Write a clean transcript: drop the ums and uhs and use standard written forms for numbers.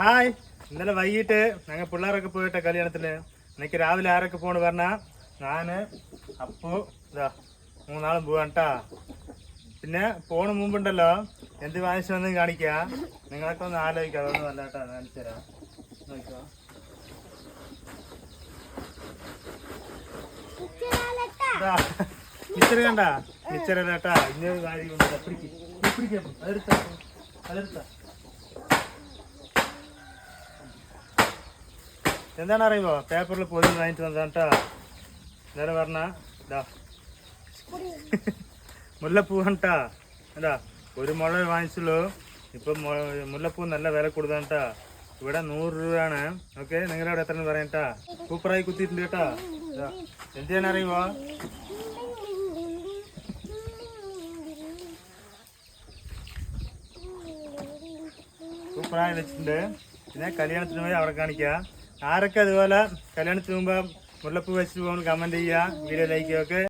Hi, ഇന്നലെ വൈകിട്ട് ഞങ്ങൾ പിള്ളേരൊക്കെ പോയിട്ടെ കല്യാണത്തിന്. എനിക്ക് രാവിലെ ആരൊക്കെ പോണ് പറഞ്ഞാ ഞാന് അപ്പു ഇതാ മൂന്നാളും പോവാണ്ടാ. പിന്നെ പോണ മുമ്പുണ്ടല്ലോ എന്ത് വാങ്ങിച്ചു വന്നും കാണിക്കാ. നിങ്ങളൊക്കെ ഒന്ന് ആലോചിക്കാം. അതൊന്നും അല്ലാട്ടാ, കാണിച്ചു തരാം. നോക്കിക്കോ. മിച്ചർ കണ്ട മിച്ചറേട്ടാ. ഇന്നൊരു കാര്യം അതെടുത്ത എന്താണ് അറിയുമോ? പേപ്പറിൽ പൊതി വാങ്ങിട്ട് വന്നതാട്ടാ. നേരെ പറഞ്ഞ ഇതാ മുല്ലപ്പൂ കണ്ടാ. അതാ ഒരു മുള വാങ്ങിച്ചുള്ളൂ. ഇപ്പൊ മുല്ലപ്പൂ നല്ല വില കൂടുതലാട്ടാ. ഇവിടെ 100 രൂപയാണ്. ഓക്കെ, നിങ്ങളുടെ അവിടെ എത്ര പറയട്ടാ. സൂപ്പറായി കുത്തിയിട്ടുണ്ട് കേട്ടാ. എന്ത് ചെയ്യാൻ അറിയുമോ? സൂപ്പറായി വെച്ചിട്ടുണ്ട്. പിന്നെ കല്യാണത്തിന് പോയി അവിടെ കാണിക്കുക. ആരൊക്കെ അതുപോലെ കല്യാണത്തിന് മുമ്പ് മുല്ലപ്പൂ വെച്ചിട്ട് പോകുമ്പോൾ കമന്റ് ചെയ്യുക, വീഡിയോ ലൈക്ക് ഒക്കെ.